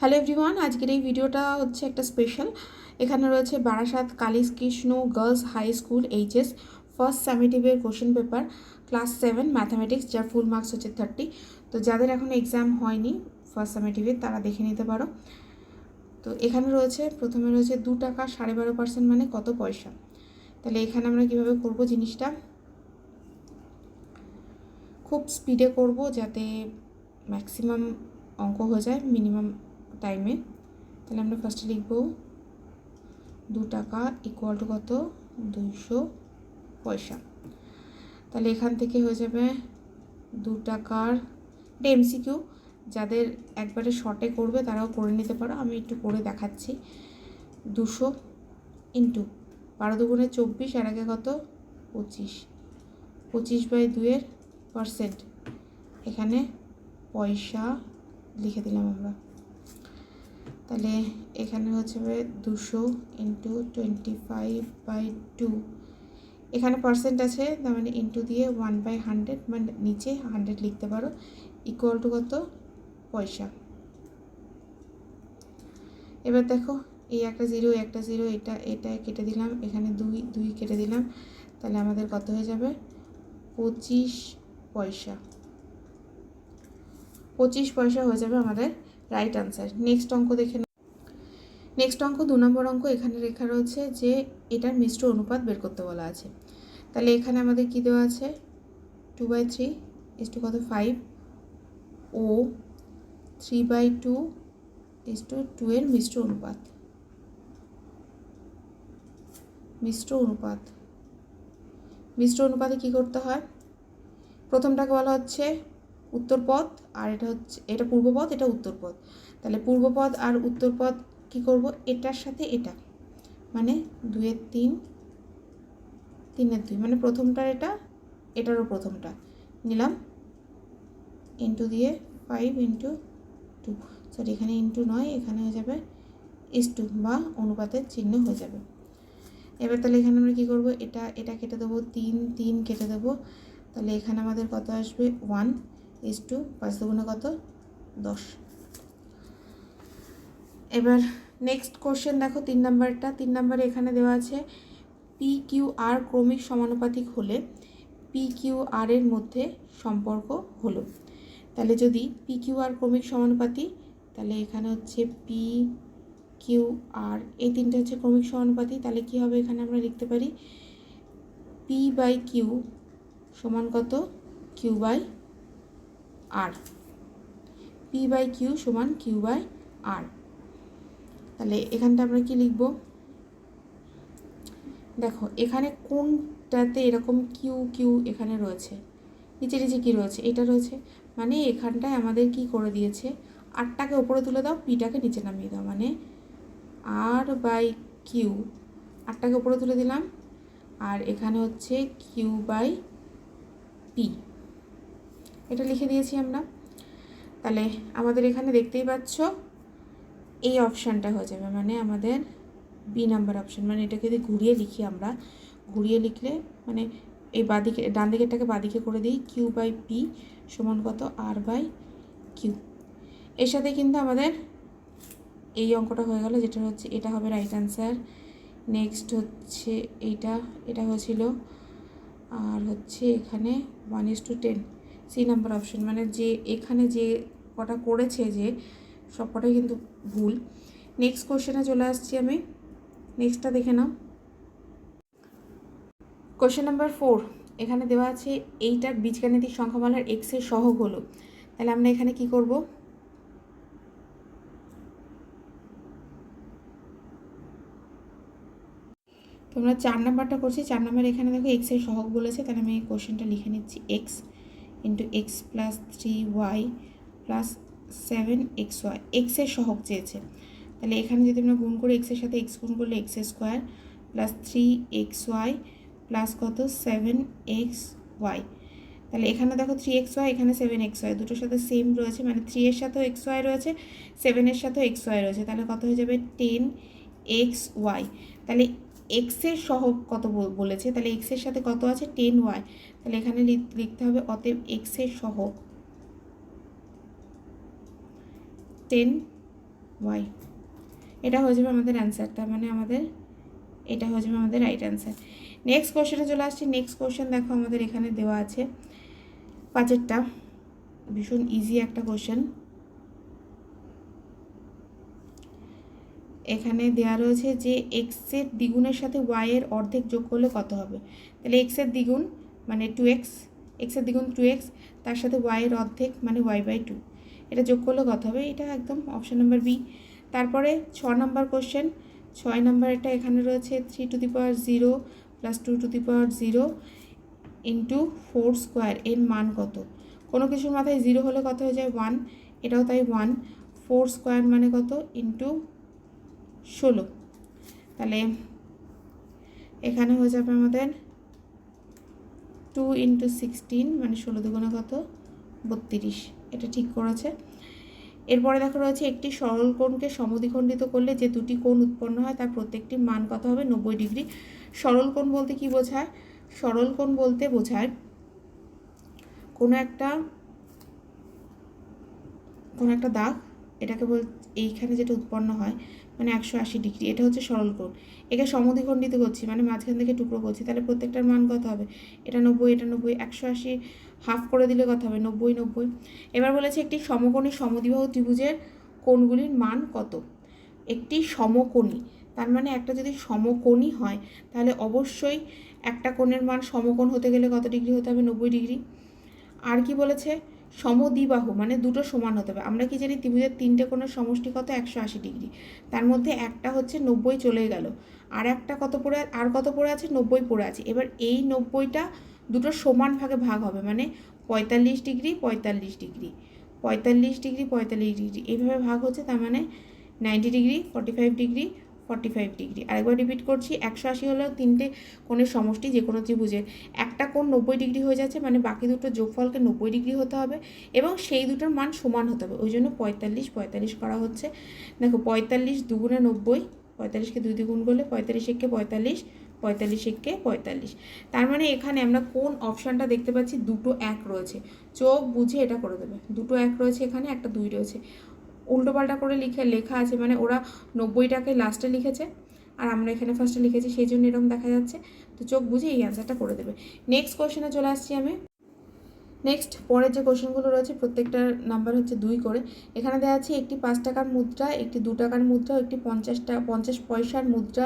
Hello everyone, আজকের এই ভিডিওটা হচ্ছে একটা স্পেশাল। এখানে রয়েছে Barasat Kali Krishna girls high school HS first সামেটিভের কোশ্চেন পেপার ক্লাস 7 ম্যাথামেটিক্স, যার ফুল মার্কস হচ্ছে 30। তো যাদের এখন এক্সাম হয়নি ফার্স্ট সামেটিভের তারা দেখে নিতে পারো। তো এখানে রয়েছে প্রথমে রয়েছে 2 টাকা 12.5% মানে কত পয়সা। তাহলে এখানে আমরা কীভাবে করব জিনিসটা, খুব স্পিডে করব যাতে ম্যাক্সিমাম অঙ্ক হয়ে যায় মিনিমাম টাইমে। তাহলে আমরা ফার্স্টে লিখব 2 টাকা ইকুয়াল টু কত 200 পয়সা। তাহলে এখান থেকে হয়ে যাবে 2 টাকার এমসিকিউ, যাদের একবারে শর্টে করবে তারাও করে নিতে পারো, আমি একটু করে দেখাচ্ছি। 200 ইন্টু 12 দুগুণে 24, আর আগে কত 25, 25/2% এখানে পয়সা লিখে দিলাম আমরা। তাহলে এখানে হচ্ছে 200 ইন্টু 25/2, এখানে পার্সেন্ট আছে তার মানে ইন্টু দিয়ে 1/100 মানে নিচে 100 লিখতে পারো, ইকুয়াল টু কত পয়সা। এবার দেখো এই একটা জিরো একটা জিরো, এটা কেটে দিলাম, এখানে 2 কেটে দিলাম, তাহলে আমাদের কত হয়ে যাবে 25 পয়সা। 25 পয়সা হয়ে যাবে আমাদের রাইট আনসার। নেক্সট অঙ্ক দেখে নাও। নেক্সট অঙ্ক 2 নম্বর অঙ্ক। এখানে লেখা রয়েছে যে এটার মিশ্র অনুপাত বের করতে বলা আছে। তাহলে এখানে আমাদের কি দেওয়া আছে 2/3 ইস টু কত 5 ও 3/2 ইস টু 2 এর মিশ্র অনুপাত। মিশ্র অনুপাতে কি করতে হয়, প্রথমটাকে বলা হচ্ছে উত্তরপদ, আর এটা পূর্বপদ, এটা উত্তরপদ। তাহলে পূর্বপদ আর উত্তরপদ কি করব, এটার সাথে এটা মানে 2 এর 3, 3 এর 2 মানে প্রথমটার এটারও প্রথমটা নিলাম, ইন্টু দিয়ে 5 ইন্টু 2, সরি এখানে ইন্টু নয়, এখানে হয়ে যাবে ইস টু বা অনুপাতের চিহ্ন হয়ে যাবে। এবার তাহলে এখানে আমরা কী করবো, এটা কেটে দেবো, 3 কেটে দেবো, তাহলে এখানে আমাদের কত আসবে 1 ইস টু 5 দুগুণে কত 10। এবার নেক্সট কোশ্চেন দেখো 3 নাম্বারটা। 3 নাম্বারে এখানে দেওয়া আছে পি কিউ আর ক্রমিক সমানুপাতিক হলে পি কিউ আর এর মধ্যে সম্পর্ক হলো। তাহলে যদি পি কিউ আর ক্রমিক সমানুপাতি, তাহলে এখানে হচ্ছে পি কিউ আর এই তিনটে হচ্ছে ক্রমিক সমানুপাতি, তাহলে কি হবে এখানে আমরা লিখতে পারি পি বাই কিউ সমান কত Q by R, P by Q সমান কিউ বাই আর। তাহলে এখানটা আমরা কি লিখব, দেখো এখানে কোনটাতে এরকম কিউ কিউ এখানে রয়েছে, নিচে নিচে কী রয়েছে, এটা রয়েছে, মানে এখানটায় আমাদের কি করে দিয়েছে, আরটাকে ওপরে তুলে দাও, পিটাকে নিচে নামিয়ে দাও, মানে আর বাই কিউ, আরটাকে ওপরে তুলে দিলাম, আর এখানে হচ্ছে কিউ বাই পি, এটা লিখে দিয়েছি আমরা। তাহলে আমাদের এখানে দেখতেই পাচ্ছ এই অপশানটা হয়ে যাবে, মানে আমাদের বি নাম্বার অপশান, মানে এটাকে যদি ঘুরিয়ে লিখি আমরা, ঘুরিয়ে লিখলে মানে এই বাঁদিকে ডান দিকেরটাকে বাঁদিকে করে দিই, কিউ বাই পি সমান কত আর বাই কিউ। এর সাথে কিন্তু আমাদের এই অঙ্কটা হয়ে গেল, যেটা হচ্ছে এটা হবে রাইট অ্যান্সার। নেক্সট হচ্ছে এটা হয়েছিল, আর হচ্ছে এখানে 1:10 সি নাম্বার অপশান, মানে যে এখানে যে কটা করেছে যে সব কটাই কিন্তু ভুল। নেক্সট কোশ্চেনে চলে আসছি আমি, নেক্সটটা দেখে নাও। কোশ্চেন নাম্বার 4 এখানে দেওয়া আছে এইটার বীজগাণিতিক সংখ্যামালার এক্সের সহগ হলো। তাহলে আমরা এখানে কি করব, তোমরা 4 নাম্বারটা করছি, 4 নাম্বার এখানে দেখো এক্সের সহগ বলেছে, তাহলে আমি এই কোশ্চেনটা লিখে নিচ্ছি x into x plus 3y plus 7xy, এক্সের সহগ চেয়েছে। তাহলে এখানে যদি আমরা গুণ করে এক্সের সাথে এক্স গুণ করলে x square plus 3xy plus কত 7xy। তাহলে এখানে দেখো 3xy, এখানে 7xy, দুটোর সাথে সেম রয়েছে, মানে 3 এর সাথেও xy রয়েছে, 7 এর সাথেও xy রয়েছে, তাহলে কত হয়ে যাবে 10xy। তাহলে এক্সের সহগ কত বলেছে, তাহলে এক্সের সাথে কত আছে 10y, তাহলে এখানে লিখতে হবে অতএব এক্সের সহগ 10 ওয়াই। এটা হয়ে যাবে আমাদের অ্যান্সার, তার মানে আমাদের এটা হয়ে যাবে আমাদের রাইট অ্যান্সার। নেক্সট কোশ্চেনে চলে আসছি। নেক্সট কোশ্চেন দেখো আমাদের এখানে দেওয়া আছে 5এরটা, ভীষণ ইজি একটা কোশ্চেন। এখানে দেওয়া রয়েছে যে এক্সের দ্বিগুণের সাথে ওয়াইয়ের অর্ধেক যোগ করলে কত হবে। তাহলে এক্সের দ্বিগুণ মানে 2x, এক্সের দ্বিগুণ 2x, তার সাথে ওয়াইয়ের অর্ধেক মানে y/2, এটা যোগ করলে কত হবে। এটা একদম অপশান নাম্বার বি। তারপরে 6 নম্বর কোশ্চেন, 6 নম্বরটা এখানে রয়েছে 3⁻0 + 2⁻0 ইন্টু 4 স্কোয়ার এর মান কত। কোনো কিছুর মাথায় 0 হলে কত হয়ে যায় 1, এটাও তাই 1। 4 স্কোয়ার মানে কত ইন্টু 16, তাহলে এখানে হয়ে যাবে আমাদের 2 × 16 মানে 16 দুগুণে কত 32, এটা ঠিক করেছে। এরপরে দেখো রয়েছে একটি সরল কোণকে সমদ্বিখণ্ডিত করলে যে দুটি কোণ উৎপন্ন হয় তার প্রত্যেকটির মান কত হবে 90 ডিগ্রি। সরল কোণ বলতে কি বোঝায়? সরল কোণ বলতে বোঝায় কোনো একটা দাগ, এটাকে এইখানে যেটা উৎপন্ন হয় মানে 180 ডিগ্রি, এটা হচ্ছে সরল কোণ। একে সমদ্বিখণ্ডিত করছি মানে মাঝখান থেকে টুকরো করছি, তাহলে প্রত্যেকটার মান কত হবে, এটা 90, এটা 90, 180 হাফ করে দিলে কত হবে 90, 90। এবার বলেছে একটি সমকোণী সমদ্বিবাহু ত্রিভুজের কোণগুলির মান কত। একটি সমকোণী, তার মানে একটা যদি সমকোণী হয় তাহলে অবশ্যই একটা কোণের মান সমকোণ হতে গেলে কত ডিগ্রি হতে হবে 90 ডিগ্রি। আর কি বলেছে সমদ্বিবাহু মানে দুটো সমান হতে হবে। আমরা কি জানি ত্রিভুজের 3টে কোণের সমষ্টি কত 180 ডিগ্রি, তার মধ্যে একটা হচ্ছে 90 চলে গেল, আর একটা কত পড়ে আছে 90 পড়ে আছে। এবার এই 90টা দুটো সমান ভাগে ভাগ হবে মানে 45 ডিগ্রি 45 ডিগ্রি 45 ডিগ্রি 45 ডিগ্রি এইভাবে ভাগ হচ্ছে, তার মানে 90 ডিগ্রি 45 ডিগ্রি 45 ডিগ্রি। আরেকবার রিপিট করছি, 180 হলো 3টে কোণের সমষ্টি যে কোনো ত্রিভুজের, একটা কোণ 90 ডিগ্রি হয়ে যাচ্ছে মানে বাকি দুটো যোগফলকে 90 ডিগ্রি হতে হবে এবং সেই দুটোর মান সমান হতে হবে, ওই জন্য 45 45 করা হচ্ছে। দেখো 45 দুগুণে 90, 45কে 2 দিয়ে গুণ করলে 45 একে 45, 45 একে 45। তার মানে এখানে আমরা কোন অপশানটা দেখতে পাচ্ছি, দুটো 1 রয়েছে, চোখ বুঝে এটা করে দেবে। দুটো 1 রয়েছে এখানে, একটা 2 রয়েছে, উল্টোপাল্টা করে লেখা আছে মানে ওরা 90টাকে লাস্টে লিখেছে আর আমরা এখানে ফার্স্টে লিখেছি, সেই জন্য এরকম দেখা যাচ্ছে। তো চোখ বুঝে এই অ্যান্সারটা করে দেবে। নেক্সট কোশ্চেনে চলে আসছি আমি। নেক্সট পরের যে কোশ্চেনগুলো রয়েছে প্রত্যেকটার নাম্বার হচ্ছে 2 করে। এখানে দেওয়া আছে একটি 5 টাকার মুদ্রা, একটি 2 টাকার মুদ্রা, একটি 50 পয়সার মুদ্রা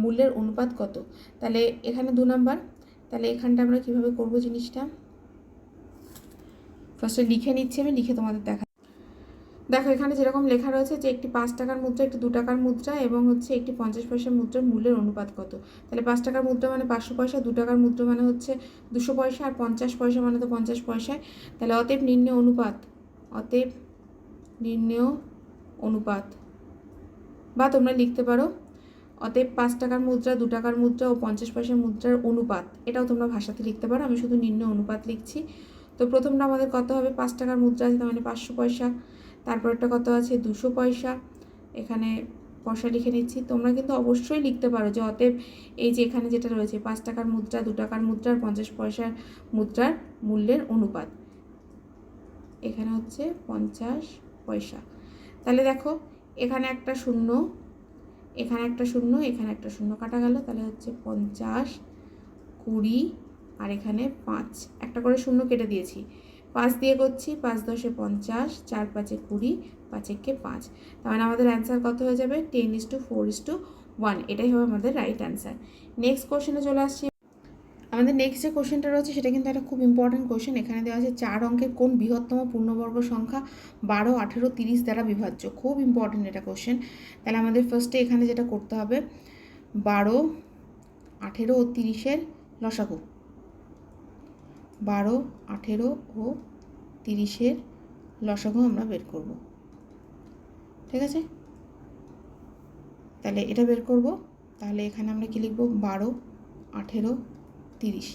মূল্যের অনুপাত কত। তাহলে এখানে 2 নাম্বার, তাহলে এখানটা আমরা কীভাবে করবো জিনিসটা ফার্স্টে লিখে নিচ্ছি, আমি লিখে তোমাদের দেখা। দেখো এখানে যেরকম লেখা রয়েছে যে একটি 5 টাকার মুদ্রা, একটি 2 টাকার মুদ্রা এবং হচ্ছে একটি 50 পয়সার মুদ্রার মূল্যের অনুপাত কত। তাহলে 5 টাকার মুদ্রা মানে 500 পয়সা, 2 টাকার মুদ্রা মানে হচ্ছে 200 পয়সা, আর 50 পয়সা মানে তো 50 পয়সায়। তাহলে অতএব নির্ণেয় অনুপাত, বা তোমরা লিখতে পারো অতএব 5 টাকার মুদ্রা, 2 টাকার মুদ্রা ও 50 পয়সার মুদ্রার অনুপাত, এটাও তোমরা ভাষাতে লিখতে পারো, আমি শুধু নির্ণেয় অনুপাত লিখছি। তো প্রথমটা আমাদের কত হবে, 5 টাকার মুদ্রা আছে তার মানে 500 পয়সা, তারপরটা কত আছে 200 পয়সা, এখানে পয়সা লিখে নিচ্ছি। তোমরা কিন্তু অবশ্যই লিখতে পারো যে অতএব এই যে এখানে যেটা রয়েছে 5 টাকার মুদ্রা, 2 টাকার মুদ্রা আর 50 পয়সার মুদ্রার মূল্যের অনুপাত, এখানে হচ্ছে 50 পয়সা। তাহলে দেখো এখানে একটা শূন্য, এখানে একটা শূন্য, এখানে একটা শূন্য কাটা গেল, তাহলে হচ্ছে 50 20 আর এখানে 5, একটা করে শূন্য কেটে দিয়েছি, 5 দিয়ে করছি, 5 10 50, 4 5 20, 5 1 5, তার মানে আমাদের অ্যান্সার কত হয়ে যাবে 10:4:1, এটাই হবে আমাদের রাইট অ্যান্সার। নেক্সট কোশ্চেনে চলে আসছি। আমাদের নেক্সট যে কোশ্চেনটা রয়েছে সেটা কিন্তু একটা খুব ইম্পর্টেন্ট কোশ্চেন। এখানে দেওয়া আছে 4 অঙ্কের কোন বৃহত্তম পূর্ণবর্গ সংখ্যা 12, 18, 30 দ্বারা বিভাজ্য। খুব ইম্পর্টেন্ট এটা কোশ্চেন। তাহলে আমাদের ফার্স্টে এখানে যেটা করতে হবে 12, 18 ও 30-এর লসাগু, 12, 18 ও 30-এর লসাগু আমরা বের করব, ঠিক আছে। তাহলে এটা বের করব, তাহলে এখানে আমরা কি লিখব 12, 18, 30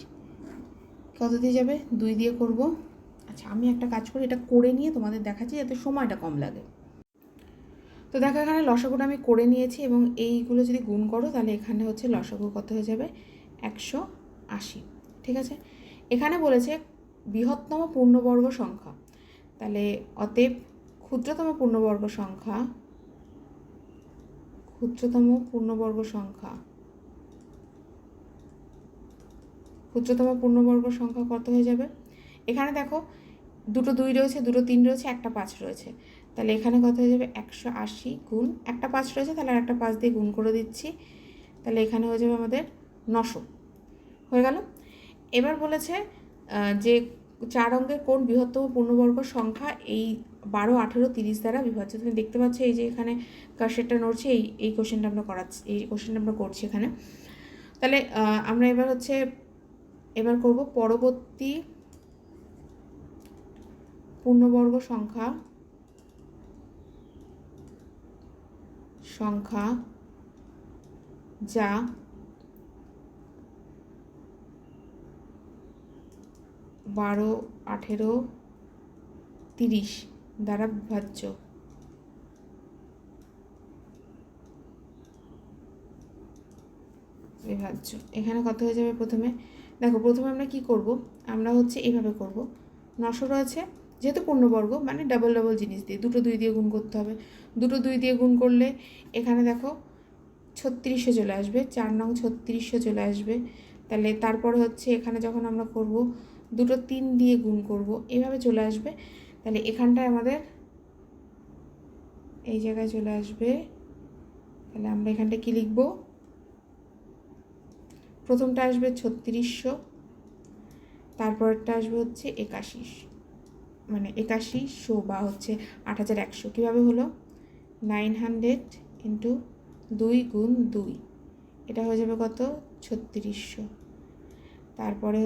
কত দিয়ে যাবে 2 দিয়ে করব। আচ্ছা আমি একটা কাজ করি, এটা করে নিয়ে তোমাদের দেখাচ্ছি যাতে সময়টা কম লাগে। তো দেখো এখানে লসাগুটা আমি করে নিয়েছি এবং এইগুলো যদি গুণ করো তাহলে এখানে হচ্ছে লসাগু কত হয়ে যাবে 180, ঠিক আছে। এখানে বলেছে বৃহত্তম পূর্ণবর্গ সংখ্যা, তাহলে অতএব ক্ষুদ্রতম পূর্ণবর্গ সংখ্যা, ক্ষুদ্রতম পূর্ণবর্গ সংখ্যা, ক্ষুদ্রতম পূর্ণবর্গ সংখ্যা কত হয়ে যাবে? এখানে দেখো দুটো 2 রয়েছে, দুটো 3 রয়েছে, একটা 5 রয়েছে, তাহলে এখানে কত হয়ে যাবে? 180 গুণ একটা 5 রয়েছে, তাহলে আর একটা 5 দিয়ে গুণ করে দিচ্ছি, তাহলে এখানে হয়ে যাবে আমাদের 900 হয়ে গেল। এবার বলেছে যে 4 অঙ্কের কোন বৃহত্তম পূর্ণবর্গ সংখ্যা এই 12, 18, 30 দ্বারা বিভাজ্য। তুমি দেখতে পাচ্ছ এই যে এখানে কার্সরটা নড়ছে, এই কোশ্চেনটা আমরা করাচ্ছি, এই কোশ্চেনটা আমরা করছি এখানে। তাহলে আমরা এবার করব পরবর্তী পূর্ণবর্গ সংখ্যা যা 12, 18, 30 দ্বারা বিভাজ্য। এখানে কত হয়ে যাবে? প্রথমে আমরা কি করব? আমরা এইভাবে করব। 900 রয়েছে, যেহেতু পূর্ণবর্গ মানে ডাবল জিনিস দিয়ে, দুটো 2 দিয়ে গুণ করতে হবে। দুটো 2 দিয়ে গুণ করলে এখানে দেখো 3600 চলে আসবে, 4 নং 3600 চলে আসবে। তাহলে তারপরে এখানে যখন আমরা করব দুটো 3 দিয়ে গুণ করব, এভাবে চলে আসবে। তাহলে এখানটায় আমাদের এই জায়গায় চলে আসবে। তাহলে আমরা এখানটা কি লিখব? প্রথমটা আসবে 3600, তারপরটা আসবে 81, মানে 8100 বা 8100। কীভাবে হলো? 900 ইন্টু 2 গুণ 2, এটা হয়ে যাবে কত? 3600। তারপরে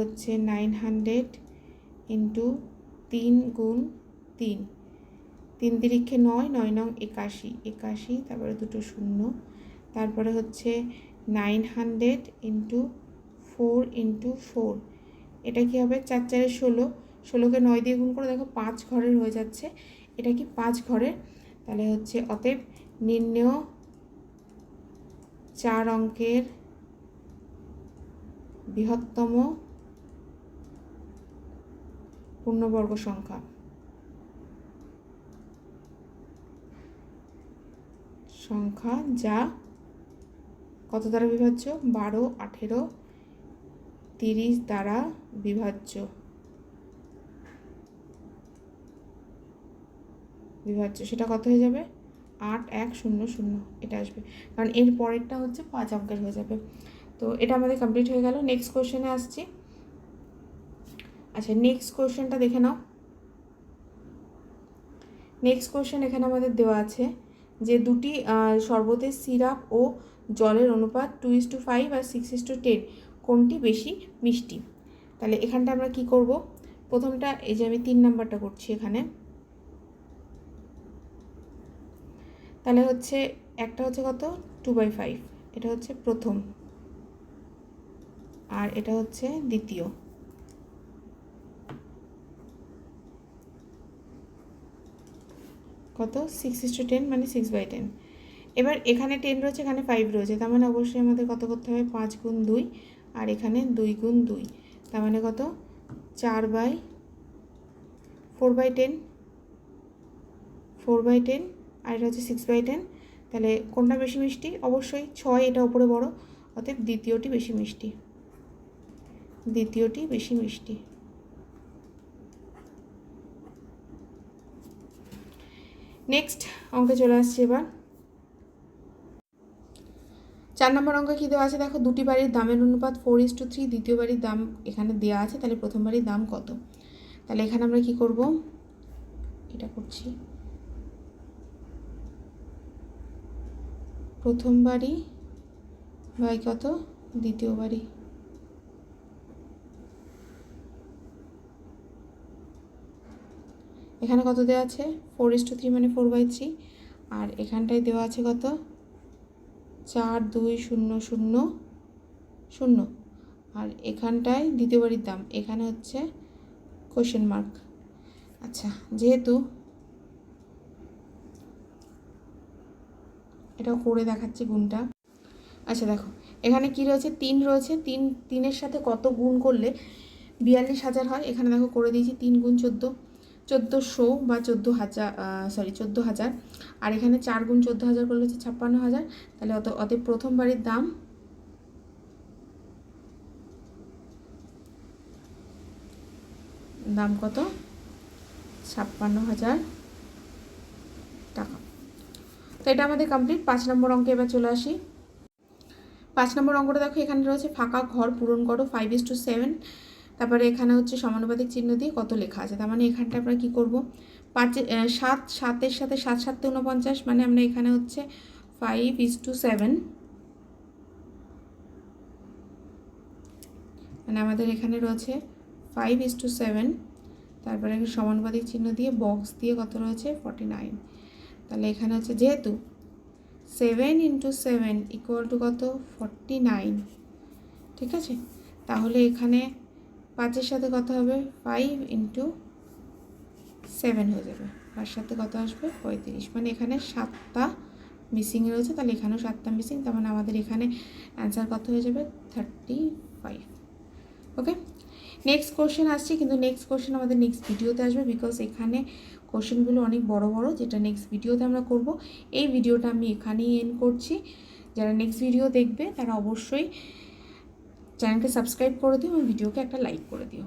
900 ইন্টু 3 গুণ 3, 3 তিরিক্ষে 9, 9 নং 81, তারপরে দুটো 0, তারপরে 900 ইন্টু 4 ইন্টু 4, এটা কি হবে? 4 4 16, 16কে 9 দিয়ে গুণ করে দেখো 5 ঘরের হয়ে যাচ্ছে, এটা কি 5 ঘরের? তাহলে অতএব নির্ণেয় 4 অঙ্কের বৃহত্তম পূর্ণবর্গ সংখ্যা যা কত দ্বারা বিভাজ্য? 12, 18, 30 দ্বারা বিভাজ্য। সেটা কত হয়ে যাবে? 8100 এটা আসবে, কারণ এর পরেরটা 5 অঙ্কের হয়ে যাবে। তো এটা আমাদের কমপ্লিট হয়ে গেল। নেক্সট কোশ্চেনে আসছি। আচ্ছা, নেক্সট কোশ্চেনটা দেখে নাও। নেক্সট কোশ্চেন এখানে আমাদের দেওয়া আছে যে দুটি শরবতের সিরাপ ও জলের অনুপাত 2:5 আর 6:10, কোনটি বেশি মিষ্টি? তাহলে এখানটা আমরা কি করব? প্রথমটা এই যে আমি 3 নাম্বারটা করছি এখানে। তাহলে একটা কত? 2/5, এটা প্রথম, আর এটা দ্বিতীয়। কত? 6:10 মানে 6/10। এবার এখানে 10 রয়েছে, এখানে 5 রয়েছে, তার মানে অবশ্যই আমাদের কত করতে হবে? 5 গুণ 2, আর এখানে 2 গুণ 2, তার মানে কত? 4/10, আর এটা 6/10। তাহলে কোনটা বেশি মিষ্টি? অবশ্যই 6, এটা উপরে বড়, অতএব দ্বিতীয়টি বেশি মিষ্টি। নেক্সট অঙ্কে চলে আসছে এবার। 4 নম্বর অঙ্কে কী দেওয়া আছে দেখো? দুটি বাড়ির দামের অনুপাত 4:3, দ্বিতীয় বাড়ির দাম এখানে দেওয়া আছে, তাহলে প্রথম বাড়ির দাম কত? তাহলে এখানে আমরা কি করব? এটা করছি, প্রথম বাড়ি বাই কত? দ্বিতীয় বাড়ি। এখানে কত দেওয়া আছে? 4:3 মানে 4/3, আর এখানটায় দেওয়া আছে কত? 4200, আর এখানটায় দ্বিতীয় বাড়ির দাম, এখানে কোশ্চেন মার্ক। আচ্ছা, যেহেতু এটাও করে দেখাচ্ছি গুণটা। আচ্ছা দেখো, এখানে কি রয়েছে? 3 রয়েছে, 3 সাথে কত গুণ করলে 42,000 হয়? এখানে দেখো করে দিয়েছি 3 গুণ 14, 1400 বা 14,000, আর এখানে 4 গুণ 14,000 করলে হচ্ছে 56,000। তাহলে অতএব প্রথম বাড়ির দাম কত? 56,000 টাকা। তো এটা আমাদের কমপ্লিট। 5 নম্বর অঙ্কে এবার চলে আসি। 5 নম্বর অঙ্কটা দেখো, এখানে রয়েছে ফাঁকা ঘর পূরণ করো 5:7। তারপরে এখানে হচ্ছে সমানুপাতিক চিহ্ন দিয়ে কত লেখা আছে। তার মানে এখানটা আমরা কী করবো, 7 সাথে 7 7 49, মানে আমরা এখানে হচ্ছে 5:7, মানে আমাদের এখানে রয়েছে 5:7। তারপরে সমানুপাতিক চিহ্ন দিয়ে বক্স দিয়ে কত রয়েছে 49। তাহলে এখানে হচ্ছে যেহেতু 7 × 7 = কত 49, ঠিক আছে। তাহলে এখানে 5-এর সাথে কত হবে 5 × 7 হয়ে যাবে, তার সাথে কত আসবে 35, মানে এখানে 7টা মিসিং রয়েছে। তাহলে এখানেও 7টা মিসিং, তার মানে আমাদের এখানে অ্যান্সার কত হয়ে যাবে 35। ওকে, নেক্সট কোশ্চেন আসছে, কিন্তু নেক্সট কোশ্চেন আমাদের নেক্সট ভিডিওতে আসবে, বিকজ এখানে কোশ্চেনগুলো অনেক বড় বড়, যেটা নেক্সট ভিডিওতে আমরা করব। এই ভিডিওটা আমি এখানেই এন্ড করছি। যারা নেক্সট ভিডিও দেখবে তারা অবশ্যই চ্যানেলকে সাবস্ক্রাইব করে দিও এবং ভিডিওকে একটা লাইক করে দিও।